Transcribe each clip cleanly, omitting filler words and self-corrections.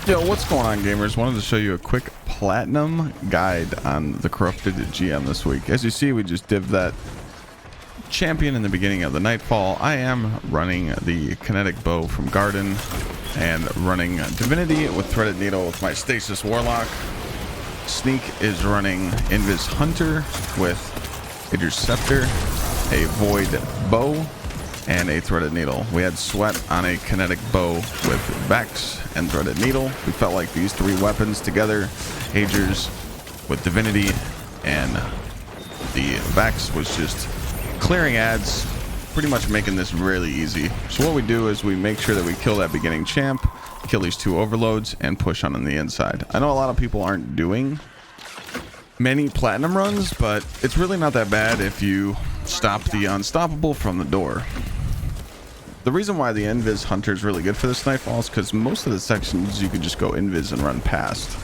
Yo, what's going on, gamers? Wanted to show you a quick platinum guide on the corrupted GM this week. As you see, we just dived that champion in the beginning of the Nightfall. I am running the kinetic bow from Garden and running Divinity with Threaded Needle with my Stasis Warlock. Sneak is running Invis Hunter with Idris Scepter, a Void Bow, and a Threaded Needle. We had Sweat on a kinetic bow with Vex and Threaded Needle. We felt like these three weapons together, Agers with Divinity and the Vex, was just clearing ads, pretty much making this really easy. So what we do is we make sure that we kill that beginning champ, kill these two overloads, and push on the inside. I know a lot of people aren't doing many platinum runs, but it's really not that bad if you stop the unstoppable from the door. The reason why the Invis Hunter is really good for this Nightfall is because most of the sections you can just go Invis and run past.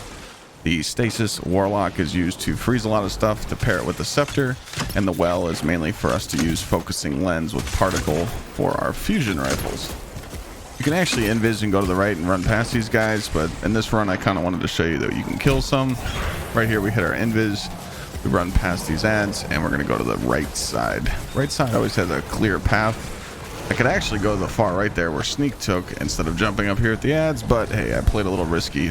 The Stasis Warlock is used to freeze a lot of stuff to pair it with the Scepter, and the Well is mainly for us to use Focusing Lens with Particle for our fusion rifles. You can actually Invis and go to the right and run past these guys, but in this run I kind of wanted to show you that you can kill some. Right here we hit our Invis, we run past these ads, and we're going to go to the right side. Right side always has a clear path. I could actually go to the far right there where Sneak took instead of jumping up here at the ads, but hey, I played a little risky.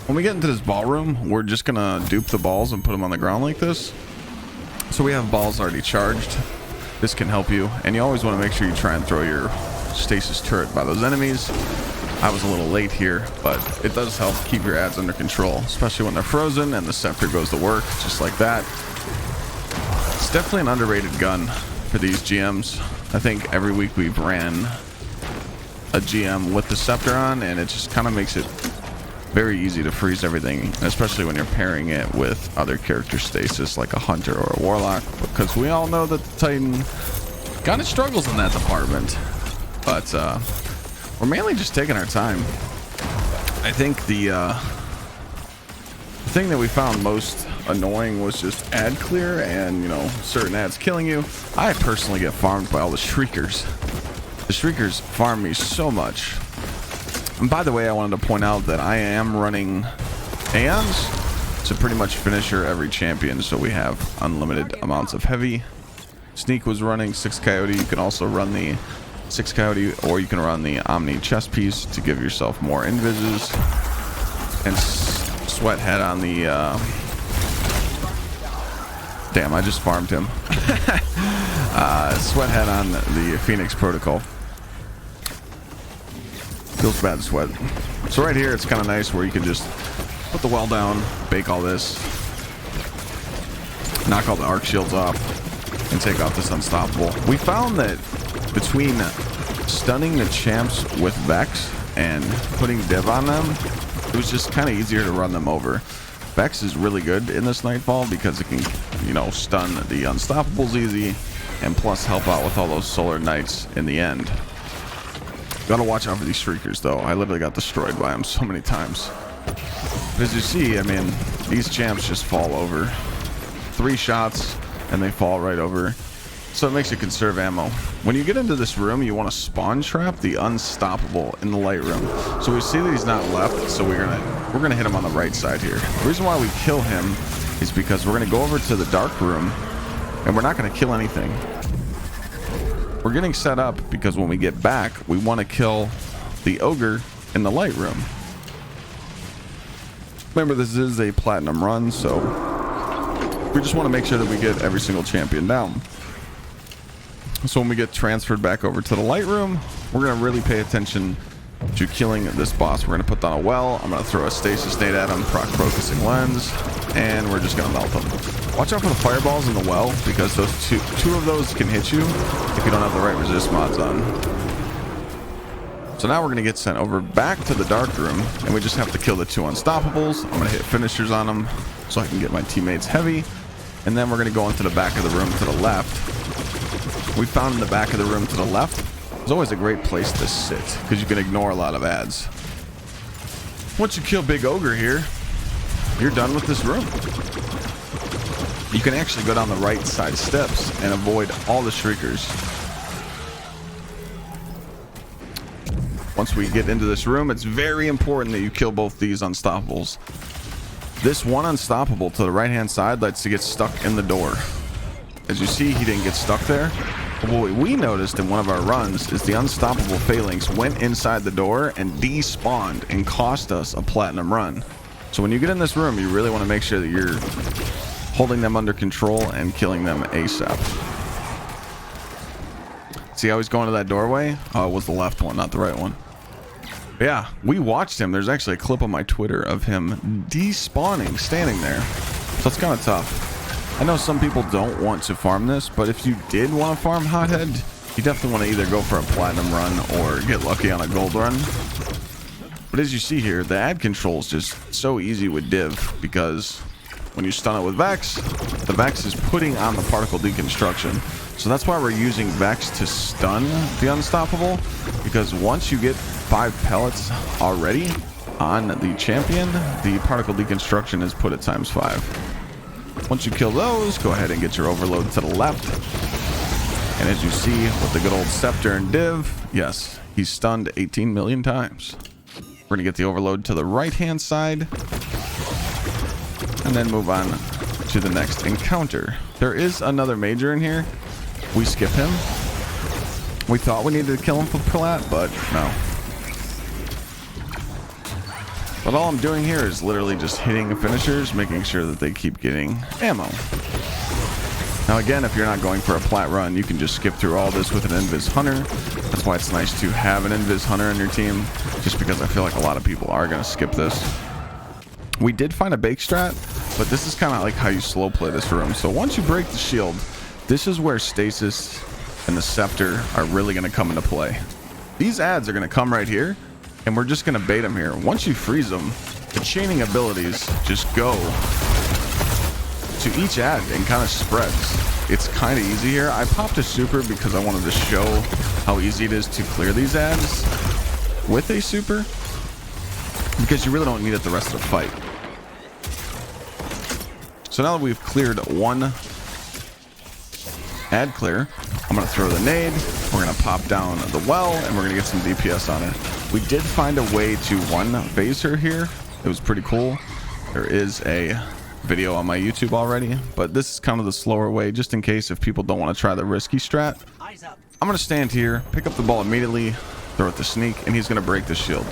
When we get into this ballroom, we're just going to dupe the balls and put them on the ground like this. So we have balls already charged. This can help you, and you always want to make sure you try and throw your stasis turret by those enemies. I was a little late here, but it does help keep your ads under control, especially when they're frozen and the Scepter goes to work just like that. It's definitely an underrated gun for these GMs. I think every week we've ran a GM with the Scepter on, and it just kind of makes it very easy to freeze everything, especially when you're pairing it with other character stasis like a Hunter or a Warlock, because we all know that the Titan kind of struggles in that department. But we're mainly just taking our time. I think the thing that we found most annoying was just ad clear and, you know, certain ads killing you. I personally get farmed by all the Shriekers. The Shriekers farm me so much. And by the way, I wanted to point out that I am running Aeons to pretty much finisher every champion, so we have unlimited amounts of heavy. Sneak was running 6 Coyote. You can also run the 6 Coyote, or you can run the Omni chest piece to give yourself more invises. And Sweat had on the damn, I just farmed him. Sweat had on the Phoenix Protocol. Feels bad, Sweat. So right here, it's kind of nice where you can just put the well down, bake all this, knock all the arc shields off, and take off this unstoppable. We found that between stunning the champs with Vex and putting Div on them, it was just kind of easier to run them over. Vex is really good in this Nightfall because it can, you know, stun the unstoppables easy, and plus help out with all those Solar Knights in the end. Gotta watch out for these Shriekers though. I literally got destroyed by them so many times. But as you see, I mean, these champs just fall over. 3 shots and they fall right over. So it makes you conserve ammo. When you get into this room, you want to spawn trap the unstoppable in the light room. So we see that he's not left, so we're gonna hit him on the right side here. The reason why we kill him is because we're gonna go over to the dark room and we're not gonna kill anything. We're getting set up because when we get back, we want to kill the ogre in the light room. Remember, this is a platinum run, so we just want to make sure that we get every single champion down. So when we get transferred back over to the light room, we're going to really pay attention to killing this boss. We're going to put down a well. I'm going to throw a stasis nade at him, proc Focusing Lens, and we're just going to melt him. Watch out for the fireballs in the well, because those two of those can hit you if you don't have the right resist mods on. So now we're going to get sent over back to the dark room, and we just have to kill the 2 unstoppables. I'm going to hit finishers on them so I can get my teammates heavy, and then we're going to go into the back of the room to the left. We found in the back of the room to the left, there's always a great place to sit because you can ignore a lot of ads. Once you kill Big Ogre here, you're done with this room. You can actually go down the right side steps and avoid all the Shriekers. once we get into this room, it's very important that you kill both these unstoppables. This one unstoppable to the right hand side likes to get stuck in the door. As you see, he didn't get stuck there. But what we noticed in one of our runs is the unstoppable Phalanx went inside the door and despawned and cost us a platinum run. So when you get in this room, you really want to make sure that you're holding them under control and killing them ASAP. See how he's going to that doorway? Oh, it was the left one, not the right one. Yeah, we watched him. There's actually a clip on my Twitter of him despawning, standing there. So it's kind of tough. I know some people don't want to farm this, but if you did want to farm Hothead, you definitely want to either go for a platinum run or get lucky on a gold run. But as you see here, the ad control is just so easy with Div, because when you stun it with Vex, the Vex is putting on the particle deconstruction. So that's why we're using Vex to stun the unstoppable, because once you get 5 pellets already on the champion, the particle deconstruction is put at ×5. Once you kill those, go ahead and get your overload to the left. And as you see with the good old Scepter and Div, yes, he's stunned 18 million times. We're gonna get the overload to the right hand side and then move on to the next encounter. There is another major in here. We skip him. We thought we needed to kill him for Plat, but no. But all I'm doing here is literally just hitting finishers, making sure that they keep getting ammo. Now again, if you're not going for a plat run, you can just skip through all this with an Invis Hunter. That's why it's nice to have an Invis Hunter on your team, just because I feel like a lot of people are going to skip this. We did find a bake strat, but this is kind of like how you slow play this room. So once you break the shield, this is where Stasis and the Scepter are really going to come into play. These ads are going to come right here, and we're just going to bait them here. Once you freeze them, the chaining abilities just go to each ad and kind of spreads. It's kind of easy here. I popped a super because I wanted to show how easy it is to clear these ads with a super, because you really don't need it the rest of the fight. So now that we've cleared one ad clear, I'm going to throw the nade, we're going to pop down the well, and we're going to get some DPS on it. We did find a way to one phase her here. It was pretty cool. There is a video on my YouTube already, but this is kind of the slower way, just in case if people don't want to try the risky strat. I'm going to stand here, pick up the ball immediately, throw it to Sneak, and he's going to break the shield.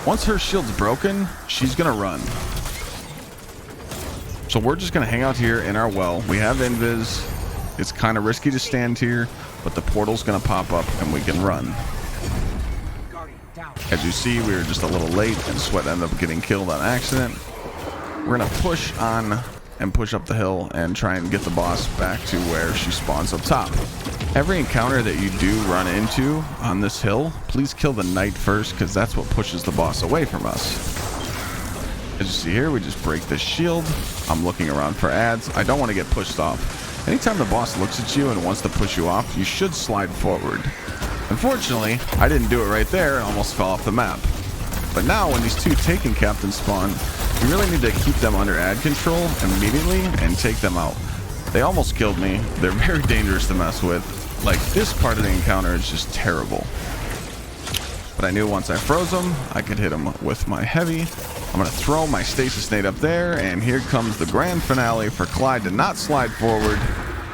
Once her shield's broken, she's going to run. So we're just going to hang out here in our well. We have Invis. It's kind of risky to stand here, but the portal's going to pop up and we can run. As you see, we were just a little late and Sweat ended up getting killed on accident. We're going to push on and push up the hill and try and get the boss back to where she spawns up top. Every encounter that you do run into on this hill, please kill the knight first, because that's what pushes the boss away from us. As you see here, we just break this shield. I'm looking around for ads. I don't want to get pushed off. Anytime the boss looks at you and wants to push you off, you should slide forward. Unfortunately, I didn't do it right there and almost fell off the map. But now when these two Taken captains spawn, you really need to keep them under ad control immediately and take them out. They almost killed me. They're very dangerous to mess with. Like, this part of the encounter is just terrible. But I knew once I froze them, I could hit them with my heavy. I'm going to throw my stasis nade up there, and here comes the grand finale for Clyde to not slide forward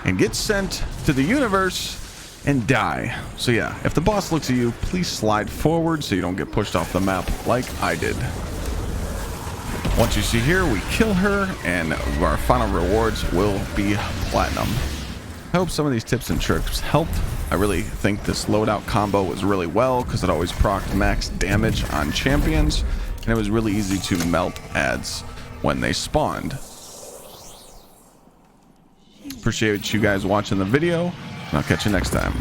and get sent to the universe and die. So yeah, if the boss looks at you, please slide forward so you don't get pushed off the map like I did. Once you see here, we kill her, and our final rewards will be platinum. I hope some of these tips and tricks helped. I really think this loadout combo was really well, because it always procced max damage on champions, and it was really easy to melt ads when they spawned. Appreciate you guys watching the video, and I'll catch you next time.